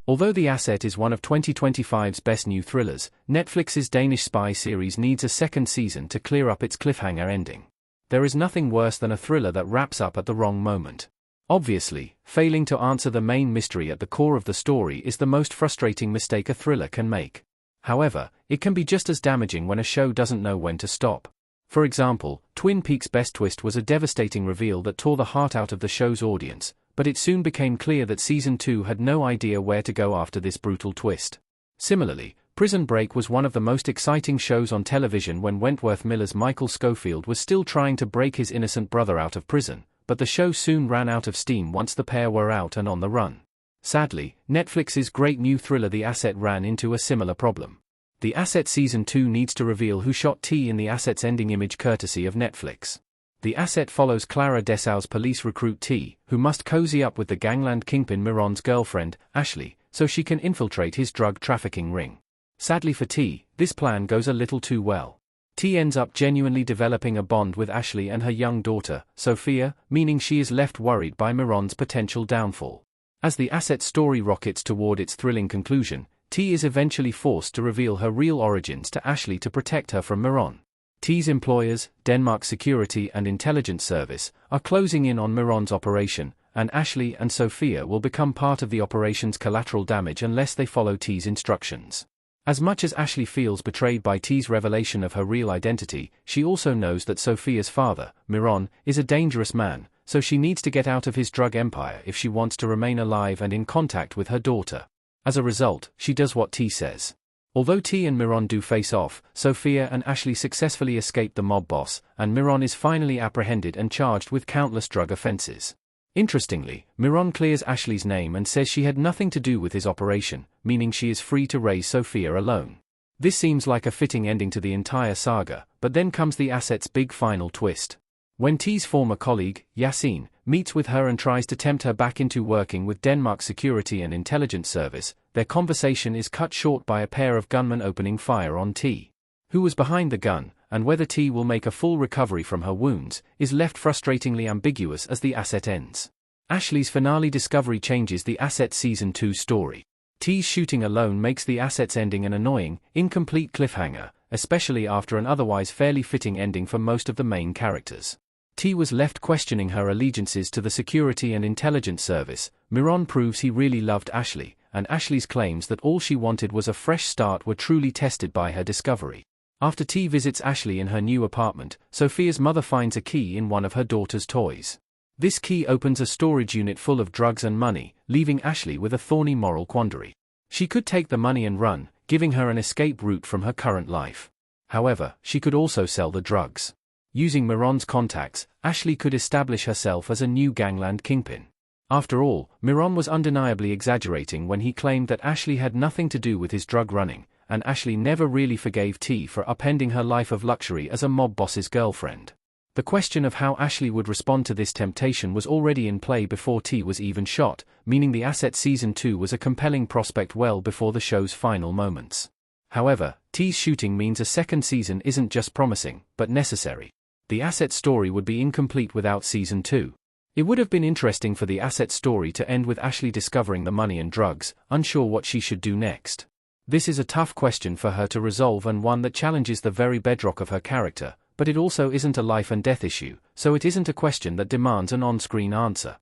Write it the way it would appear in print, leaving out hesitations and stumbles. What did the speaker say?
Although The Asset is one of 2025's best new thrillers, Netflix's Danish spy series needs a second season to clear up its cliffhanger ending. There is nothing worse than a thriller that wraps up at the wrong moment. Obviously, failing to answer the main mystery at the core of the story is the most frustrating mistake a thriller can make. However, it can be just as damaging when a show doesn't know when to stop. For example, Twin Peaks' best twist was a devastating reveal that tore the heart out of the show's audience, but it soon became clear that Season 2 had no idea where to go after this brutal twist. Similarly, Prison Break was one of the most exciting shows on television when Wentworth Miller's Michael Scofield was still trying to break his innocent brother out of prison, but the show soon ran out of steam once the pair were out and on the run. Sadly, Netflix's great new thriller The Asset ran into a similar problem. The Asset Season 2 needs to reveal who shot T in The Asset's ending image courtesy of Netflix. The Asset follows Clara Dessau's police recruit T, who must cozy up with the gangland kingpin Miron's girlfriend, Ashley, so she can infiltrate his drug trafficking ring. Sadly for T, this plan goes a little too well. T ends up genuinely developing a bond with Ashley and her young daughter, Sophia, meaning she is left worried by Miron's potential downfall. As The Asset story rockets toward its thrilling conclusion, T is eventually forced to reveal her real origins to Ashley to protect her from Miron. T's employers, Denmark Security and Intelligence Service, are closing in on Miron's operation, and Ashley and Sophia will become part of the operation's collateral damage unless they follow T's instructions. As much as Ashley feels betrayed by T's revelation of her real identity, she also knows that Sophia's father, Miron, is a dangerous man, so she needs to get out of his drug empire if she wants to remain alive and in contact with her daughter. As a result, she does what T says. Although T and Miron do face off, Sophia and Ashley successfully escape the mob boss, and Miron is finally apprehended and charged with countless drug offenses. Interestingly, Miron clears Ashley's name and says she had nothing to do with his operation, meaning she is free to raise Sophia alone. This seems like a fitting ending to the entire saga, but then comes The Asset's big final twist. When T's former colleague, Yasin, meets with her and tries to tempt her back into working with Denmark Security and Intelligence Service, their conversation is cut short by a pair of gunmen opening fire on T. Who was behind the gun, and whether T will make a full recovery from her wounds, is left frustratingly ambiguous as The Asset ends. Ashley's finale discovery changes The Asset Season 2 story. T's shooting alone makes The Asset's ending an annoying, incomplete cliffhanger, especially after an otherwise fairly fitting ending for most of the main characters. T was left questioning her allegiances to the Security and Intelligence Service. Miron proves he really loved Ashley, and Ashley's claims that all she wanted was a fresh start were truly tested by her discovery. After T visits Ashley in her new apartment, Sophia's mother finds a key in one of her daughter's toys. This key opens a storage unit full of drugs and money, leaving Ashley with a thorny moral quandary. She could take the money and run, giving her an escape route from her current life. However, she could also sell the drugs. Using Miron's contacts, Ashley could establish herself as a new gangland kingpin. After all, Miron was undeniably exaggerating when he claimed that Ashley had nothing to do with his drug running, and Ashley never really forgave T for upending her life of luxury as a mob boss's girlfriend. The question of how Ashley would respond to this temptation was already in play before T was even shot, meaning The Asset Season 2 was a compelling prospect well before the show's final moments. However, T's shooting means a second season isn't just promising, but necessary. The Asset story would be incomplete without Season 2. It would have been interesting for the Asset story to end with Ashley discovering the money and drugs, unsure what she should do next. This is a tough question for her to resolve and one that challenges the very bedrock of her character, but it also isn't a life and death issue, so it isn't a question that demands an on-screen answer.